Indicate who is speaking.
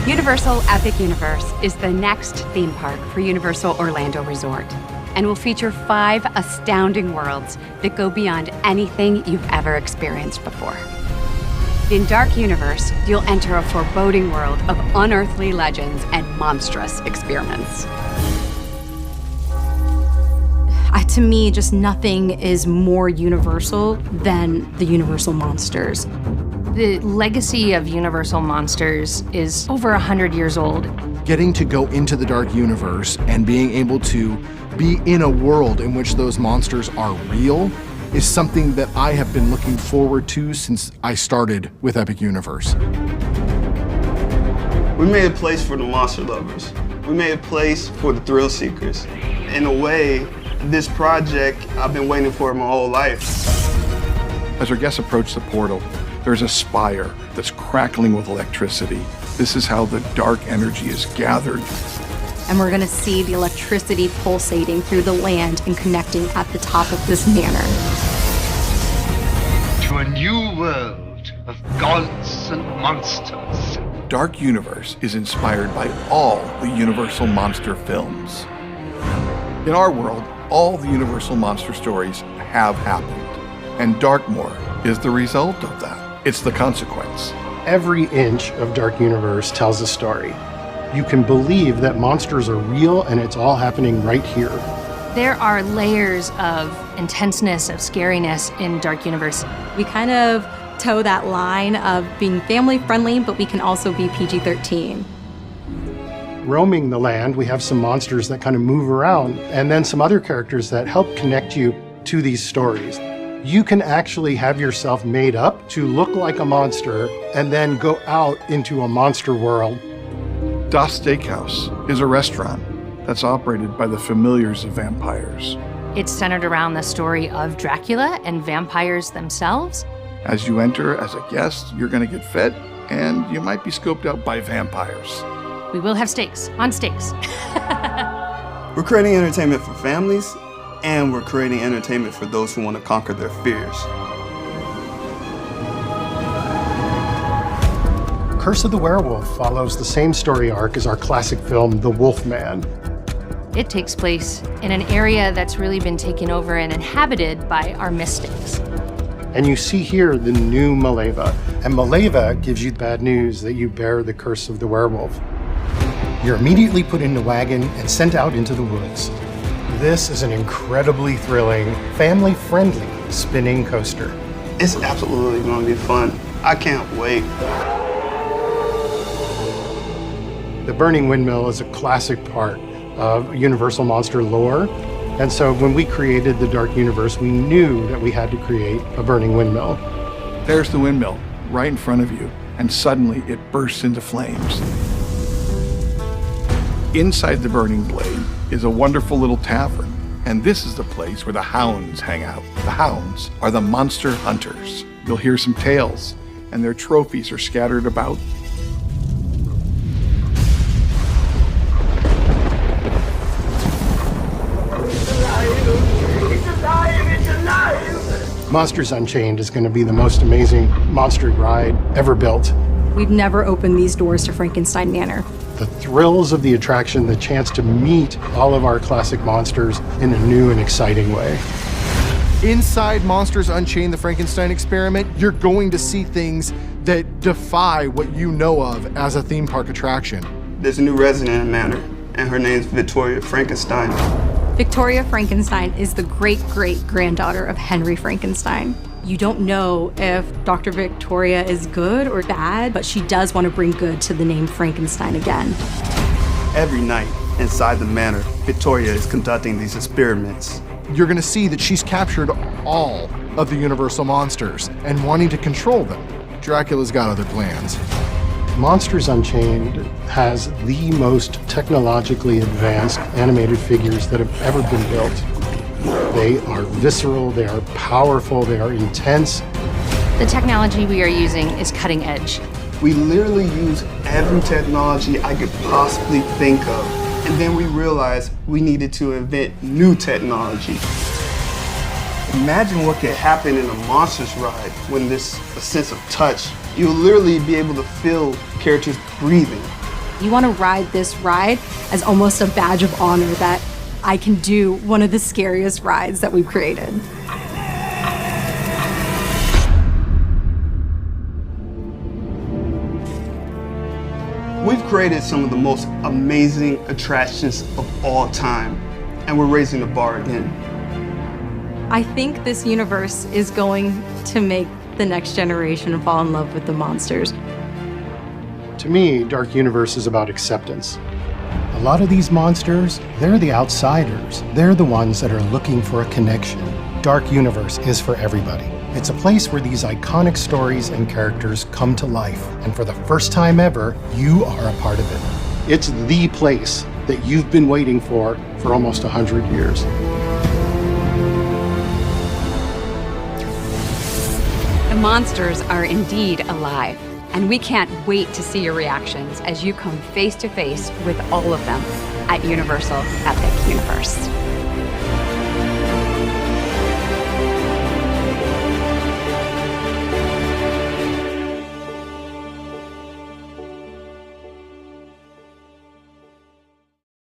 Speaker 1: Universal Epic Universe is the next theme park for Universal Orlando Resort and will feature 5 astounding worlds that go beyond anything you've ever experienced before. In Dark Universe, you'll enter a foreboding world of unearthly legends and monstrous experiments.
Speaker 2: To me, just nothing is more universal than the Universal monsters.
Speaker 3: The legacy of Universal Monsters is over 100 years old.
Speaker 4: Getting to go into the Dark Universe and being able to be in a world in which those monsters are real is something that I have been looking forward to since I started with Epic Universe.
Speaker 5: We made a place for the monster lovers. We made a place for the thrill seekers. In a way, this project I've been waiting for my whole life.
Speaker 6: As our guests approach the portal, there's a spire that's crackling with electricity. This is how the dark energy is gathered.
Speaker 2: And we're gonna see the electricity pulsating through the land and connecting at the top of this manor.
Speaker 7: To a new world of gods and monsters.
Speaker 6: Dark Universe is inspired by all the Universal Monster films. In our world, all the Universal Monster stories have happened, and Darkmoor is the result of that. It's the consequence.
Speaker 8: Every inch of Dark Universe tells a story. You can believe that monsters are real and it's all happening right here.
Speaker 3: There are layers of intenseness, of scariness in Dark Universe.
Speaker 2: We kind of toe that line of being family friendly, but we can also be PG-13.
Speaker 8: Roaming the land, we have some monsters that kind of move around, and then some other characters that help connect you to these stories. You can actually have yourself made up to look like a monster and then go out into a monster world.
Speaker 6: Das Steakhouse is a restaurant that's operated by the familiars of vampires.
Speaker 3: It's centered around the story of Dracula and vampires themselves.
Speaker 6: As you enter as a guest, you're going to get fed, and you might be scoped out by vampires.
Speaker 3: We will have steaks, on steaks.
Speaker 5: We're creating entertainment for families, and we're creating entertainment for those who want to conquer their fears.
Speaker 8: Curse of the Werewolf follows the same story arc as our classic film, The Wolfman.
Speaker 3: It takes place in an area that's really been taken over and inhabited by our mystics.
Speaker 8: And you see here the new Maleva. And Maleva gives you bad news that you bear the curse of the werewolf. You're immediately put in a wagon and sent out into the woods. This is an incredibly thrilling, family-friendly spinning coaster.
Speaker 5: It's absolutely going to be fun. I can't wait.
Speaker 8: The Burning Windmill is a classic part of Universal Monster lore. And so when we created the Dark Universe, we knew that we had to create a burning windmill.
Speaker 6: There's the windmill right in front of you, and suddenly it bursts into flames. Inside the burning blade is a wonderful little tavern, and this is the place where the hounds hang out. The hounds are the monster hunters. You'll hear some tales, and their trophies are scattered about.
Speaker 8: Monsters Unchained is going to be the most amazing monster ride ever built.
Speaker 2: We've never opened these doors to Frankenstein Manor.
Speaker 8: The thrills of the attraction, the chance to meet all of our classic monsters in a new and exciting way.
Speaker 4: Inside Monsters Unchained, the Frankenstein experiment, you're going to see things that defy what you know of as a theme park attraction.
Speaker 5: There's a new resident in Manor, and her name's Victoria Frankenstein.
Speaker 2: Victoria Frankenstein is the great-great-granddaughter of Henry Frankenstein. You don't know if Dr. Victoria is good or bad, but she does want to bring good to the name Frankenstein again.
Speaker 5: Every night inside the manor, Victoria is conducting these experiments.
Speaker 4: You're going to see that she's captured all of the Universal monsters and wanting to control them. Dracula's got other plans.
Speaker 8: Monsters Unchained has the most technologically advanced animated figures that have ever been built. They are visceral, they are powerful, they are intense.
Speaker 3: The technology we are using is cutting edge.
Speaker 5: We literally use every technology I could possibly think of. And then we realized we needed to invent new technology. Imagine what could happen in a Monsters ride when there's a sense of touch. You'll literally be able to feel characters breathing.
Speaker 2: You want to ride this ride as almost a badge of honor that I can do one of the scariest rides that we've created.
Speaker 5: We've created some of the most amazing attractions of all time, and we're raising the bar again.
Speaker 2: I think this universe is going to make the next generation fall in love with the monsters.
Speaker 8: To me, Dark Universe is about acceptance. A lot of these monsters, they're the outsiders. They're the ones that are looking for a connection. Dark Universe is for everybody. It's a place where these iconic stories and characters come to life. And for the first time ever, you are a part of it. It's the place that you've been waiting for almost 100 years.
Speaker 1: The monsters are indeed alive, and we can't wait to see your reactions as you come face to face with all of them at Universal Epic Universe.